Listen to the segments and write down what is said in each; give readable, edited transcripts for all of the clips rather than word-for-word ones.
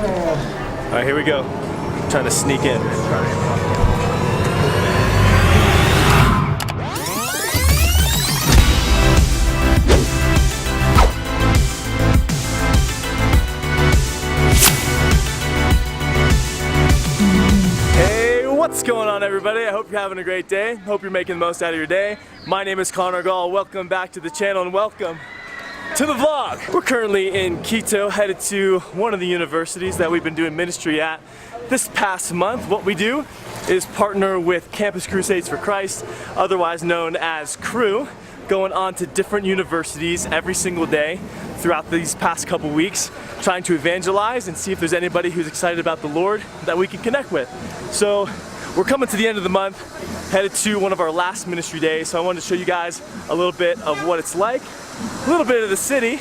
Alright, here we go. Trying to sneak in. What's going on, everybody? I hope you're having a great day. Hope you're making the most out of your day. My name is Connor Gall. Welcome back to the channel and welcome to the vlog. We're currently in Quito, headed to one of the universities that we've been doing ministry at this past month. What we do is partner with Campus Crusades for Christ, otherwise known as Crew, going on to different universities every single day throughout these past couple weeks, trying to evangelize and see if there's anybody who's excited about the Lord that we can connect with. So we're coming to the end of the month, headed to one of our last ministry days, so I wanted to show you guys a little bit of what it's like, a little bit of the city,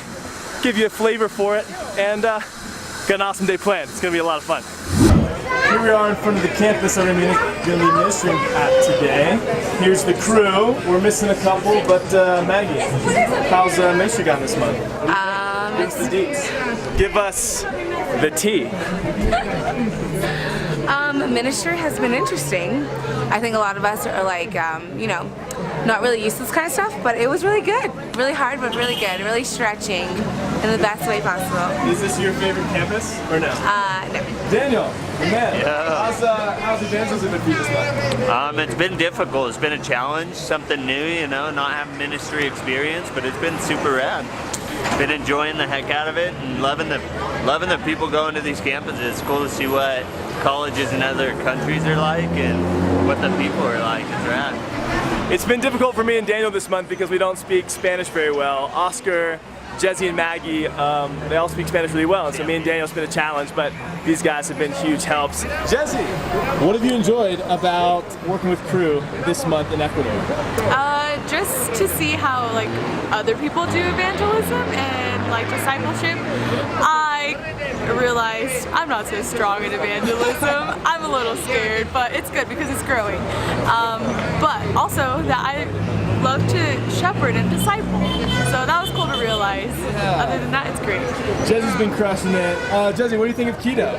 give you a flavor for it, and got an awesome day planned. It's gonna be a lot of fun. Here we are in front of the campus that we're gonna be ministering at today. Here's the crew. We're missing a couple, but Maggie, how's ministry gone this month? What's the deets? Give us the tea. Ministry has been interesting. I think a lot of us are like, you know, not really used to this kind of stuff, but it was really good. Really hard, but really good. Really stretching in the best way possible. Is this your favorite campus, or no? No. Daniel, man, yeah. How's evangelism been for you this month? It's been difficult. It's been a challenge, something new, you know, not having ministry experience, but it's been super rad. Been enjoying the heck out of it and loving the people going to these campuses. It's cool to see what colleges in other countries are like and what the people are like. It's rad. It's been difficult for me and Daniel this month because we don't speak Spanish very well. Oscar, Jesse, and Maggie, they all speak Spanish really well, and so me and Daniel, it's been a challenge, but these guys have been huge helps. Jesse, what have you enjoyed about working with Crew this month in Ecuador? Just to see how like other people do evangelism and like discipleship. I realized I'm not so strong in evangelism. I'm a little scared, but it's good because it's growing. But also that I love to shepherd and disciple. So that was cool to realize. Yeah. Other than that, it's great. Jesse's been crushing it. Jesse, what do you think of Quito?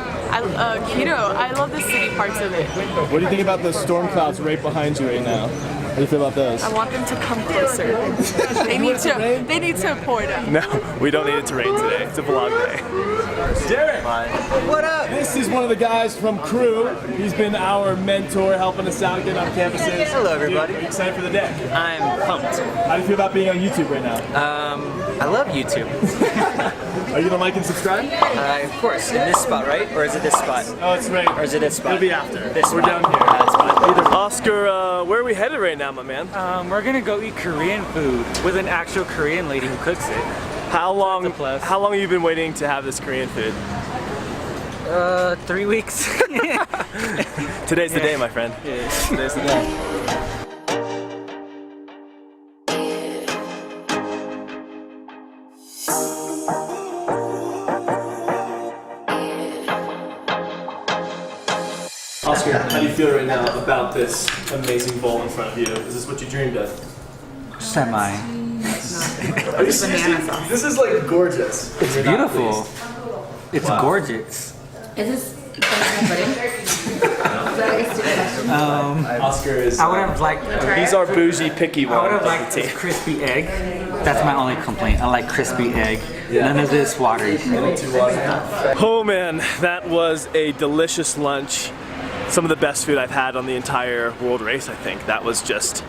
Quito, I love the city parts of it. What do you think about those storm clouds right behind you right now? How do you feel about those? I want them to come closer. They need to pour down. No, we don't need it to rain today. It's a vlog day. Derek! What up? This is one of the guys from Crew. He's been our mentor, helping us out, getting on campuses. Hello, everybody. Dude, are you excited for the day? I'm pumped. How do you feel about being on YouTube right now? I love YouTube. Are you gonna like and subscribe? Of course. In this spot, right? Or is it this spot? Oh, it's right. Or is it this spot? It'll be after. This We're spot. down here. That's fine. Oscar, where are we headed right now, my man? We're gonna go eat Korean food with an actual Korean lady who cooks it. How long have you been waiting to have this Korean food? 3 weeks. Today's the day, my friend. Yeah. Today's the day. Oscar, how do you feel right now about this amazing bowl in front of you? Is this what you dreamed of? Semi. Are you seriously? This is like gorgeous. It's beautiful. It's gorgeous. Is this pudding? Oscar is. I would have liked. He's our bougie, picky one. I would have of liked the this team. crispy egg. That's my only complaint. I like crispy egg. None of this watery. Oh man, that was a delicious lunch. Some of the best food I've had on the entire world race, I think. That was just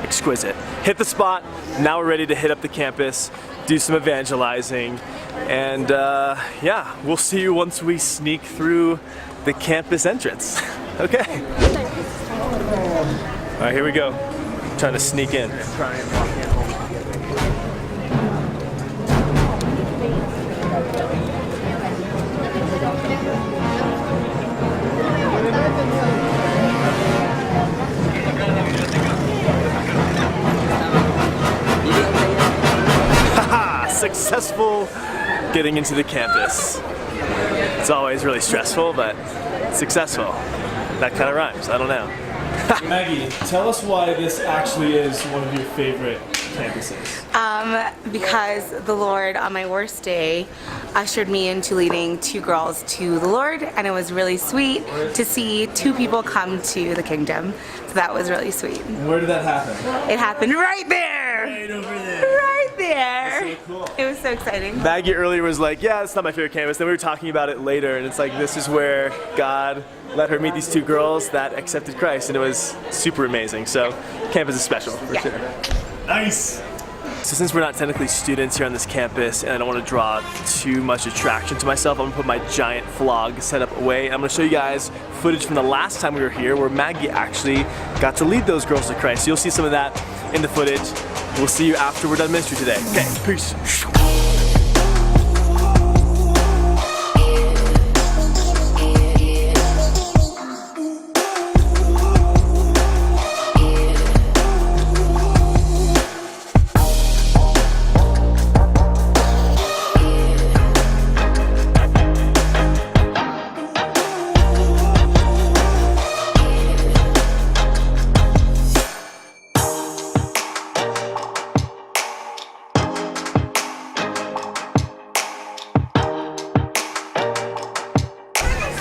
exquisite. Hit the spot. Now we're ready to hit up the campus, do some evangelizing, and yeah, we'll see you once we sneak through the campus entrance. Okay. All right, here we go. Trying to sneak in. Successful getting into the campus. It's always really stressful, but successful. That kind of rhymes, I don't know. Maggie, tell us why this actually is one of your favorite campuses. Because the Lord, on my worst day, ushered me into leading 2 girls to the Lord, and it was really sweet to see 2 people come to the kingdom. So that was really sweet. Where did that happen? It happened right there! Right over there. Right there! That's so cool. It was so exciting. Maggie earlier was like, yeah, it's not my favorite campus. Then we were talking about it later, and it's like, this is where God let her meet these 2 girls that accepted Christ, and it was super amazing. So campus is special, for sure. Nice! So since we're not technically students here on this campus, and I don't want to draw too much attraction to myself, I'm gonna put my giant vlog setup away. I'm gonna show you guys footage from the last time we were here where Maggie actually got to lead those girls to Christ. So you'll see some of that in the footage. We'll see you after we're done ministry today. Okay, peace.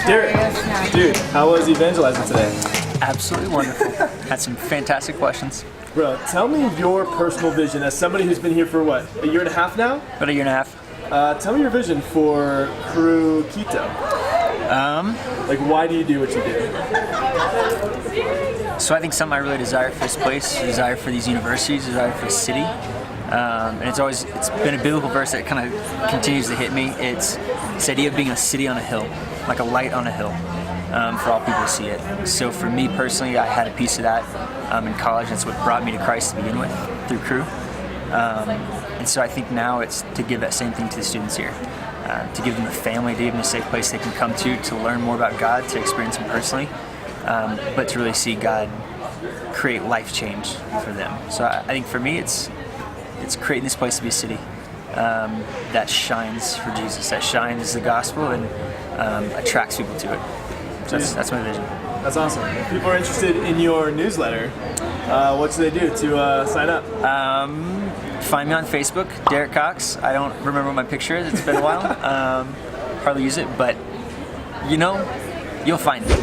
Derek, dude, how was evangelizing today? Absolutely wonderful. Had some fantastic questions. Bro, tell me your personal vision as somebody who's been here for what, a year and a half now? About a year and a half. Tell me your vision for Crew Quito. Like, why do you do what you do? So I think something I really desire for this place, desire for these universities, desire for the city. And it's been a biblical verse that kind of continues to hit me. It's this idea of being a city on a hill, like a light on a hill, for all people to see it. So for me personally, I had a piece of that in college. That's what brought me to Christ to begin with, through Crew. And so I think now it's to give that same thing to the students here, to give them a family, to give them a safe place they can come to learn more about God, to experience Him personally, but to really see God create life change for them. So I think for me, it's creating this place to be a city that shines for Jesus, that shines the gospel and attracts people to it. So that's my vision. That's awesome. If people are interested in your newsletter, what should they do to sign up? Find me on Facebook, Derek Cox. I don't remember what my picture is. It's been a while. Hardly use it, but you know, you'll find me.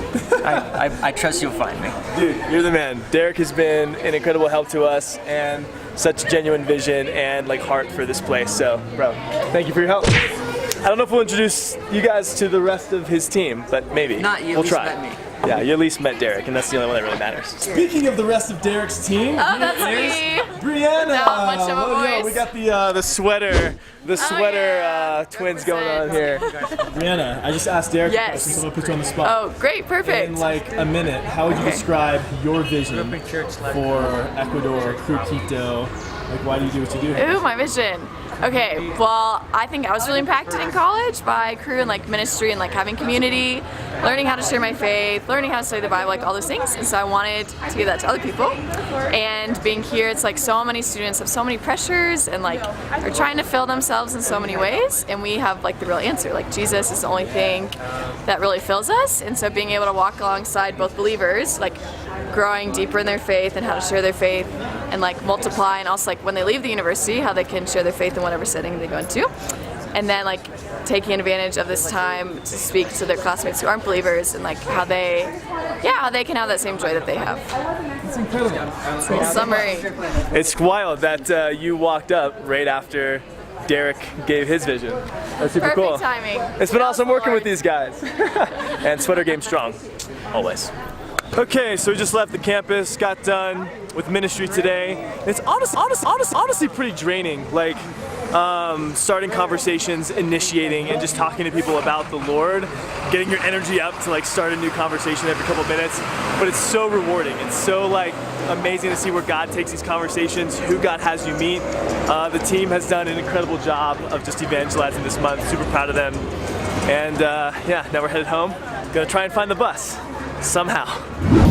I trust you'll find me. Dude, you're the man. Derek has been an incredible help to us and such genuine vision and like heart for this place. So, bro, thank you for your help. I don't know if we'll introduce you guys to the rest of his team, but maybe. Not you. We'll try. Met me. Yeah, you at least met Derek, and that's the only one that really matters. Speaking of the rest of Derek's team, oh, that's me. Brianna. Not much of a voice. Yo, we got the sweater twins going on here. Brianna, I just asked Derek a question, so I'm gonna put you on the spot. Oh, great, perfect. In like a minute, how would you describe your vision for Ecuador, Crew Quito? Like, why do you do what you do? Ooh, my vision. Okay, well, I think I was really impacted in college by Crew and like ministry and like having community, learning how to share my faith, learning how to study the Bible, like all those things. And so I wanted to give that to other people. And being here, it's like so many students have so many pressures and like are trying to fill themselves in so many ways. And we have like the real answer. Like Jesus is the only thing that really fills us. And so being able to walk alongside both believers, like growing deeper in their faith and how to share their faith and like multiply, and also like when they leave the university, how they can share their faith in whatever setting they go into, and then like taking advantage of this time to speak to their classmates who aren't believers and like how they can have that same joy that they have. It's incredible. Cool summary. It's wild that you walked up right after Derek gave his vision. That's super Perfect cool. timing. It's been awesome working with these guys. And sweater game strong, always. Okay, so we just left the campus, got done with ministry today. It's honestly pretty draining, like starting conversations, initiating, and just talking to people about the Lord, getting your energy up to like start a new conversation every couple minutes. But it's so rewarding. It's so like amazing to see where God takes these conversations, who God has you meet. The team has done an incredible job of just evangelizing this month. Super proud of them. And yeah, now we're headed home. Gonna try and find the bus somehow.